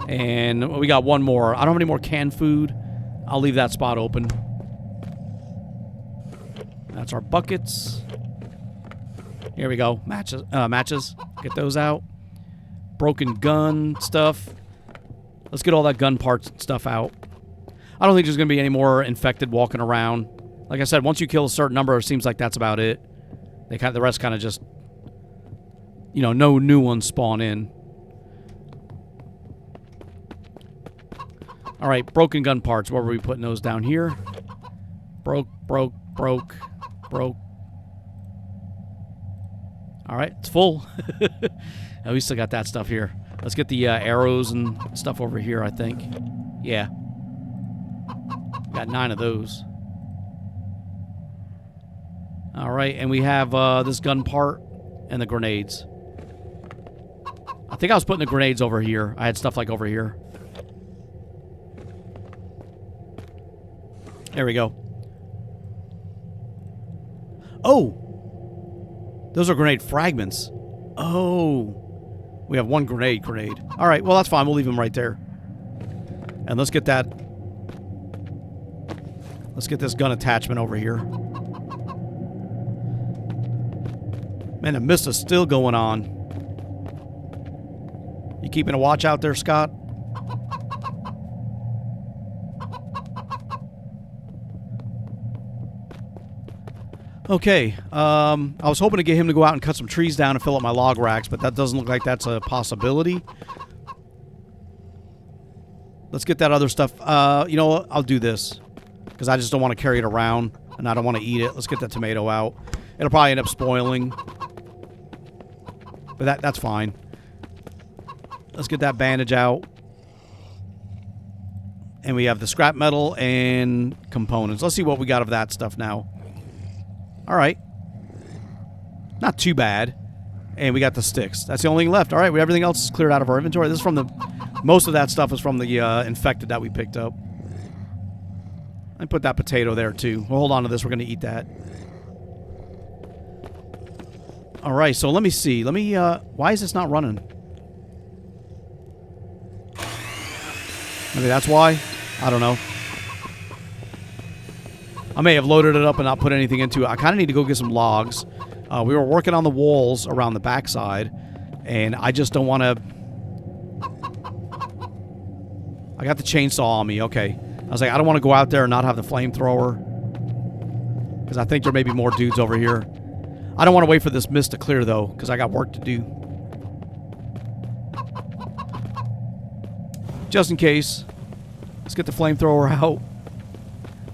And we got one more. I don't have any more canned food. I'll leave that spot open. That's our buckets. Here we go. Matches. Matches. Get those out. Broken gun stuff. Let's get all that gun parts stuff out. I don't think there's going to be any more infected walking around. Like I said, once you kill a certain number, it seems like that's about it. The rest kind of just, you know, no new ones spawn in. All right, broken gun parts. Where were we putting those down here? Broke. All right, it's full. Oh, we still got that stuff here. Let's get the arrows and stuff over here, I think. Yeah. Got 9 of those. All right, and we have this gun part and the grenades. I think I was putting the grenades over here. I had stuff like over here. There we go. Oh! Those are grenade fragments. Oh. We have one grenade. All right, well, that's fine. We'll leave them right there. And let's get that. Let's get this gun attachment over here. Man, the mist is still going on. You keeping a watch out there, Scott? Okay, I was hoping to get him to go out and cut some trees down and fill up my log racks, but that doesn't look like that's a possibility. Let's get that other stuff. You know what? I'll do this, because I just don't want to carry it around, and I don't want to eat it. Let's get that tomato out. It'll probably end up spoiling, but that's fine. Let's get that bandage out. And we have the scrap metal and components. Let's see what we got of that stuff now. All right. Not too bad. And we got the sticks. That's the only thing left. All right, everything else is cleared out of our inventory. This is from the... Most of that stuff is from the infected that we picked up. I put that potato there, too. We'll hold on to this. We're going to eat that. All right, so let me see. Let me... why is this not running? Maybe that's why? I don't know. I may have loaded it up and not put anything into it. I kind of need to go get some logs. We were working on the walls around the backside, and I just don't want to... I got the chainsaw on me. Okay. I was like, I don't want to go out there and not have the flamethrower, because I think there may be more dudes over here. I don't want to wait for this mist to clear, though, because I got work to do. Just in case. Let's get the flamethrower out.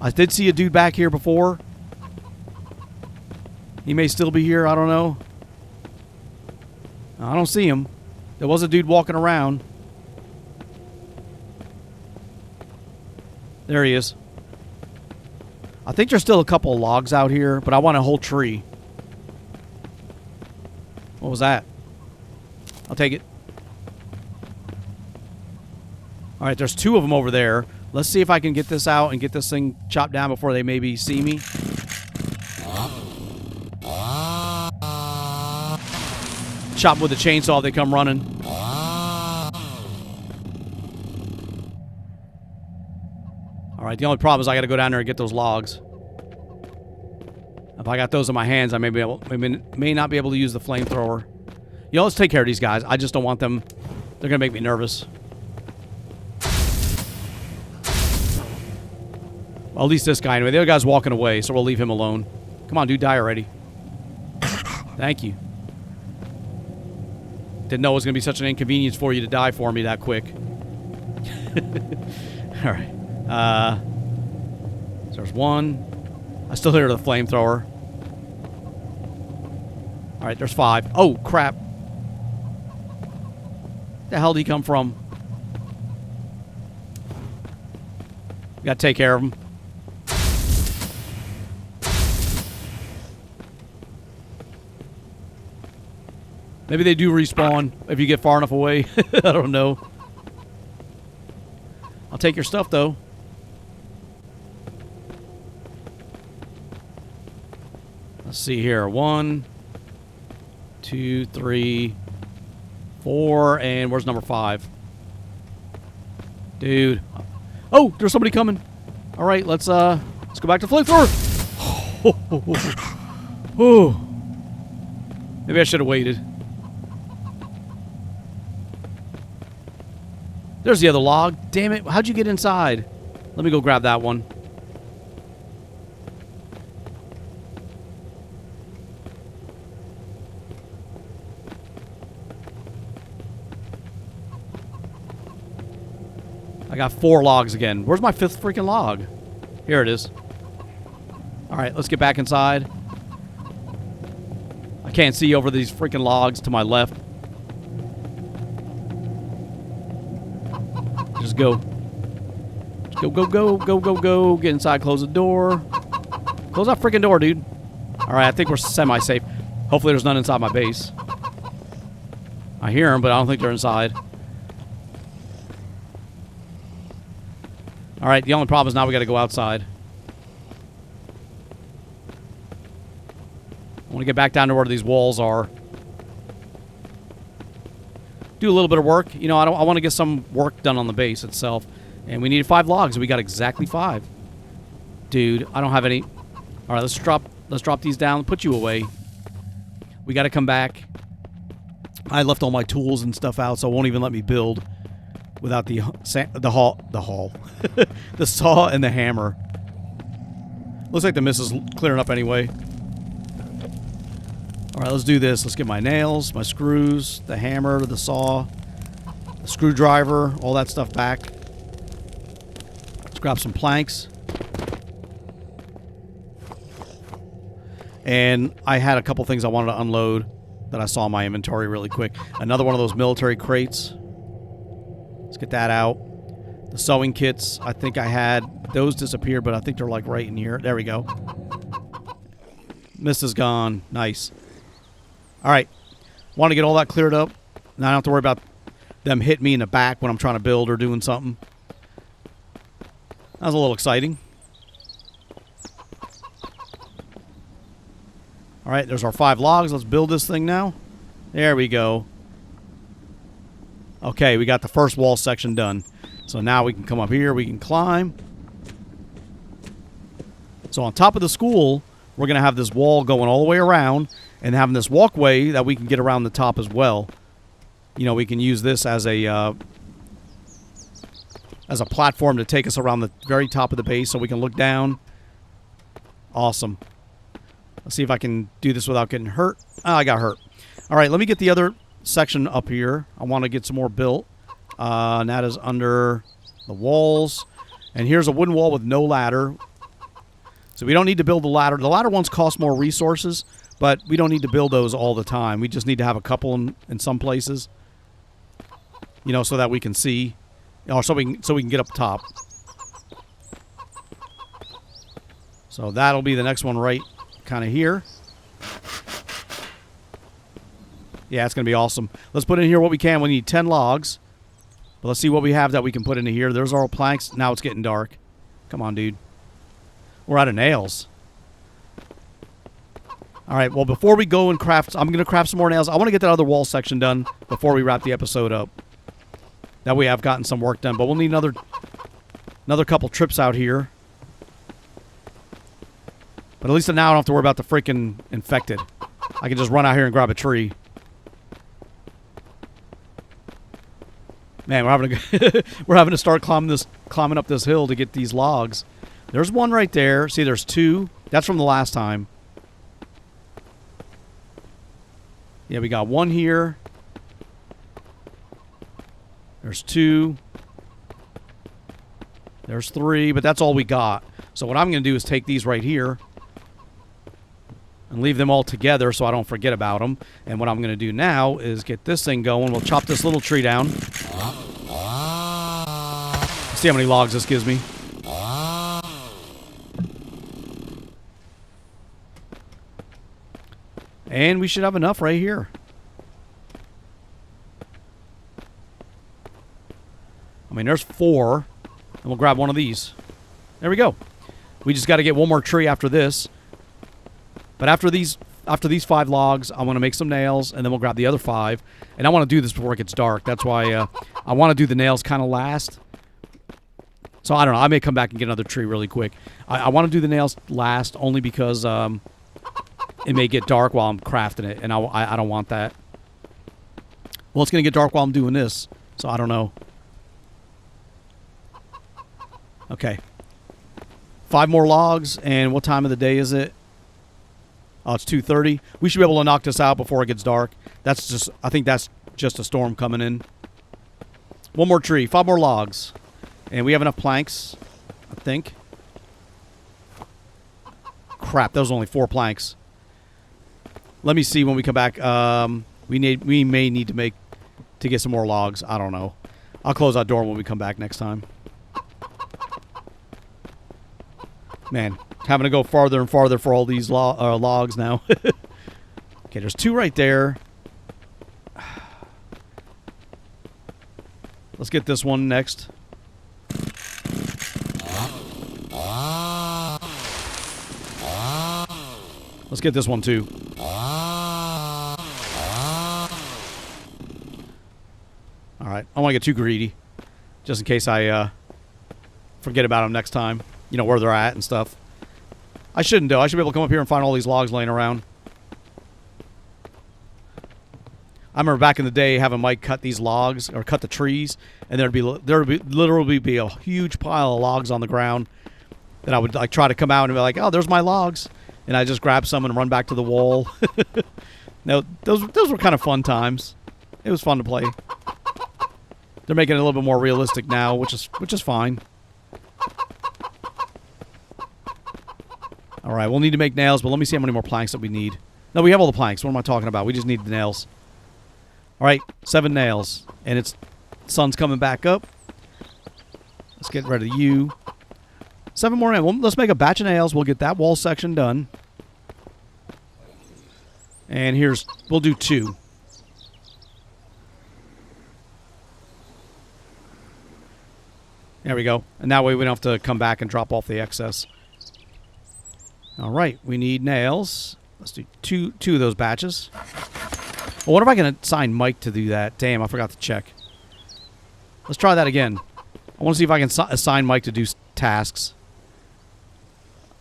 I did see a dude back here before. He may still be here. I don't know. I don't see him. There was a dude walking around. There he is. I think there's still a couple of logs out here, but I want a whole tree. What was that? I'll take it. All right, there's two of them over there. Let's see if I can get this out and get this thing chopped down before they maybe see me. Chop with the chainsaw if they come running. All right, the only problem is I got to go down there and get those logs. If I got those in my hands, I may not be able to use the flamethrower. You know, let's take care of these guys. I just don't want them. They're going to make me nervous. Well, at least this guy anyway. The other guy's walking away, so we'll leave him alone. Come on, dude, die already. Thank you. Didn't know it was going to be such an inconvenience for you to die for me that quick. All right. So there's one. I still hear the flamethrower. All right, there's 5. Oh, crap. Where the hell did he come from? We got to take care of him. Maybe they do respawn if you get far enough away. I don't know. I'll take your stuff, though. Let's see here. 1, 2, 3, 4, and where's number 5? Dude. Oh, there's somebody coming. All right, let's go back to flamethrower. Oh. Maybe I should have waited. There's the other log. Damn it. How'd you get inside? Let me go grab that one. I got 4 logs again. Where's my 5th freaking log? Here it is. All right, let's get back inside. I can't see over these freaking logs to my left. Just go. Just go, go, go, go, go, go. Get inside, close the door. Close that freaking door, dude. All right, I think we're semi-safe. Hopefully there's none inside my base. I hear them, but I don't think they're inside. All right, the only problem is now we got to go outside. I want to get back down to where these walls are. Do a little bit of work. You know, I want to get some work done on the base itself. And we needed 5 logs, and we got exactly 5. Dude, I don't have any. All right, let's drop these down. Put you away. We got to come back. I left all my tools and stuff out, so it won't even let me build without the saw and the hammer. Looks like the mist is clearing up anyway. All right, let's do this. Let's get my nails, my screws, the hammer, the saw, the screwdriver, all that stuff back. Let's grab some planks. And I had a couple things I wanted to unload that I saw in my inventory really quick. Another one of those military crates. Let's get that out. The sewing kits, I think I had. Those disappeared, but I think they're like right in here. There we go. Mist is gone. Nice. All right. Want to get all that cleared up. Now I don't have to worry about them hitting me in the back when I'm trying to build or doing something. That was a little exciting. All right, there's our 5 logs. Let's build this thing now. There we go. Okay, we got the first wall section done. So now we can come up here. We can climb. So on top of the school, we're going to have this wall going all the way around and having this walkway that we can get around the top as well. You know, we can use this as a platform to take us around the very top of the base so we can look down. Awesome. Let's see if I can do this without getting hurt. Oh, I got hurt. All right, let me get the other section up here. I want to get some more built. And that is under the walls. And here's a wooden wall with no ladder. So we don't need to build the ladder. The ladder ones cost more resources, but we don't need to build those all the time. We just need to have a couple in some places, you know, so that we can see, or so we can get up top. So that'll be the next one right kind of here. Yeah, it's going to be awesome. Let's put in here what we can. We need 10 logs. But let's see what we have that we can put into here. There's our planks. Now it's getting dark. Come on, dude. We're out of nails. All right, well, before we go and craft, I'm going to craft some more nails. I want to get that other wall section done before we wrap the episode up. That way I've gotten some work done. But we'll need another couple trips out here. But at least now I don't have to worry about the freaking infected. I can just run out here and grab a tree. Man, we're having to start climbing up this hill to get these logs. There's one right there. See, there's 2. That's from the last time. Yeah, we got 1 here. There's 2. There's 3, but that's all we got. So what I'm going to do is take these right here and leave them all together so I don't forget about them. And what I'm going to do now is get this thing going. We'll chop this little tree down. See how many logs this gives me. And we should have enough right here. I mean, there's 4. And we'll grab one of these. There we go. We just got to get one more tree after this. But after these 5 logs, I want to make some nails, and then we'll grab the other 5. And I want to do this before it gets dark. That's why I want to do the nails kind of last. So I don't know. I may come back and get another tree really quick. I want to do the nails last only because it may get dark while I'm crafting it, and I don't want that. Well, it's going to get dark while I'm doing this, so I don't know. Okay. 5 more logs, and what time of the day is it? Oh, it's 2:30. We should be able to knock this out before it gets dark. I think that's just a storm coming in. 1 more tree, 5 more logs. And we have enough planks, I think. Crap, those are only 4 planks. Let me see when we come back. We may need to get some more logs. I don't know. I'll close that door when we come back next time. Man, having to go farther and farther for all these logs now. Okay, there's 2 right there. Let's get this one next. Let's get this one too. Alright, I don't want to get too greedy. Just in case I forget about them next time. You know, where they're at and stuff. I shouldn't do. I should be able to come up here and find all these logs laying around. I remember back in the day having Mike cut these logs, or cut the trees, and there would literally be a huge pile of logs on the ground. Then I would like try to come out and be like, oh, there's my logs. And I just grab some and run back to the wall. No, those were kind of fun times. It was fun to play. They're making it a little bit more realistic now, which is fine. All right, we'll need to make nails, but let me see how many more planks that we need. No, we have all the planks. What am I talking about? We just need the nails. All right, 7 nails, and it's sun's coming back up. Let's get rid of you. 7 more nails. Well, let's make a batch of nails. We'll get that wall section done. And we'll do 2. There we go. And that way we don't have to come back and drop off the excess. All right, we need nails. Let's do two of those batches. Well, what if I can assign Mike to do that? Damn, I forgot to check. Let's try that again. I want to see if I can assign Mike to do tasks.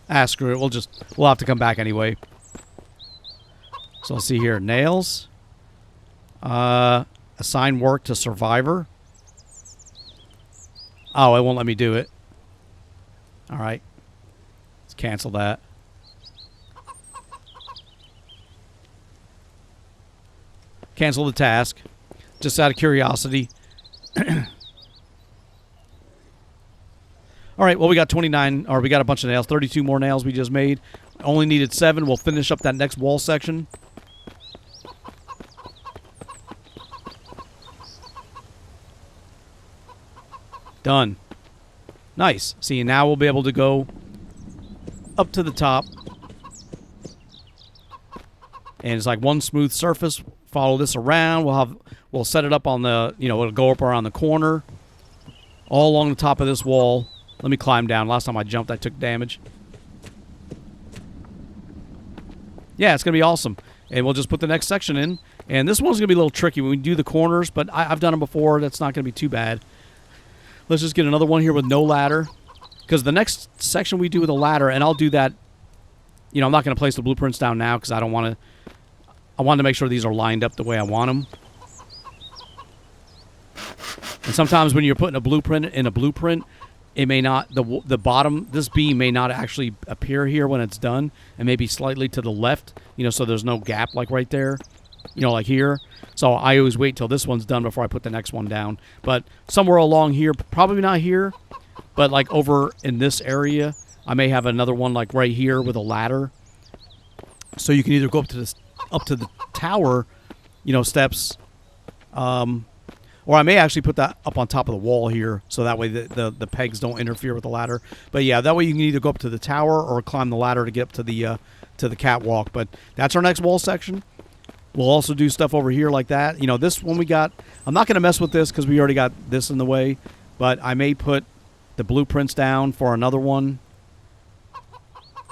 Ah, screw it. We'll have to come back anyway. So let's see here. Nails. Assign work to survivor. Oh, it won't let me do it. All right. Let's cancel that. Cancel the task. Just out of curiosity. All right, well, we got 29, or we got a bunch of nails. 32 more nails we just made. Only needed 7. We'll finish up that next wall section. Done. Nice. See, now we'll be able to go up to the top. And it's like one smooth surface. Follow this around. We'll set it up on the, it'll go up around the corner. All along the top of this wall. Let me climb down. Last time I jumped, I took damage. Yeah, it's going to be awesome. And we'll just put the next section in. And this one's going to be a little tricky when we do the corners, but I've done them before. That's not going to be too bad. Let's just get another one here with no ladder. Because the next section we do with a ladder, and I'll do that. I'm not going to place the blueprints down now because I don't want to. I want to make sure these are lined up the way I want them. And sometimes when you're putting a blueprint in a blueprint, it may not, the bottom, this beam may not actually appear here when it's done, and maybe slightly to the left, so there's no gap like right there, like here. So I always wait till this one's done before I put the next one down. But somewhere along here, probably not here, but like over in this area, I may have another one like right here with a ladder. So you can either go up to the tower, steps, or I may actually put that up on top of the wall here, so that way the pegs don't interfere with the ladder. But yeah, that way you can either go up to the tower or climb the ladder to get up to the catwalk. But that's our next wall section. We'll also do stuff over here like that. This one we got. I'm not going to mess with this because we already got this in the way. But I may put the blueprints down for another one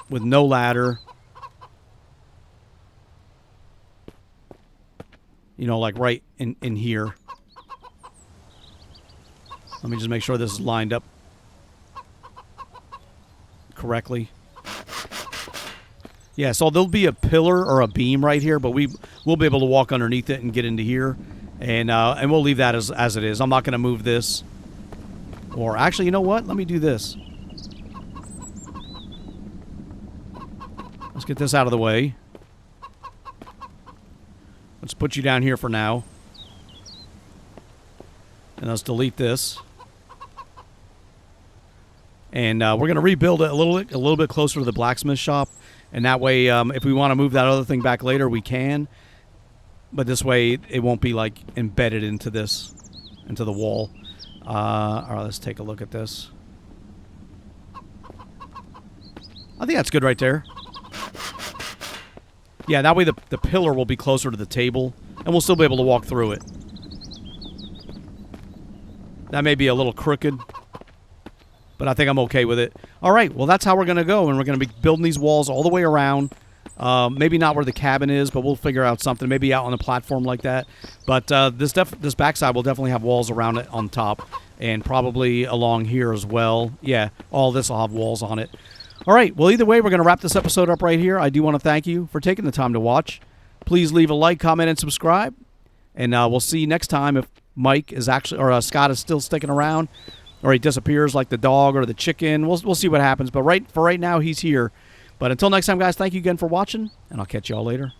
with no ladder. Like right in here. Let me just make sure this is lined up correctly. Yeah, so there'll be a pillar or a beam right here, but we'll be able to walk underneath it and get into here. And we'll leave that as it is. I'm not going to move this. Or actually, you know what? Let me do this. Let's get this out of the way. Let's put you down here for now. And let's delete this. And we're going to rebuild it a little bit closer to the blacksmith shop. And that way, if we want to move that other thing back later, we can. But this way, it won't be like embedded into the wall. All right, let's take a look at this. I think that's good right there. Yeah, that way the pillar will be closer to the table, and we'll still be able to walk through it. That may be a little crooked, but I think I'm okay with it. All right, well, that's how we're going to go, and we're going to be building these walls all the way around. Maybe not where the cabin is, but we'll figure out something. Maybe out on a platform like that. But this backside will definitely have walls around it on top, and probably along here as well. Yeah, all this will have walls on it. All right, well, either way, we're going to wrap this episode up right here. I do want to thank you for taking the time to watch. Please leave a like, comment, and subscribe. And we'll see you next time if Mike is actually, or Scott is still sticking around, or he disappears like the dog or the chicken. We'll see what happens. But for right now, he's here. But until next time, guys, thank you again for watching, and I'll catch you all later.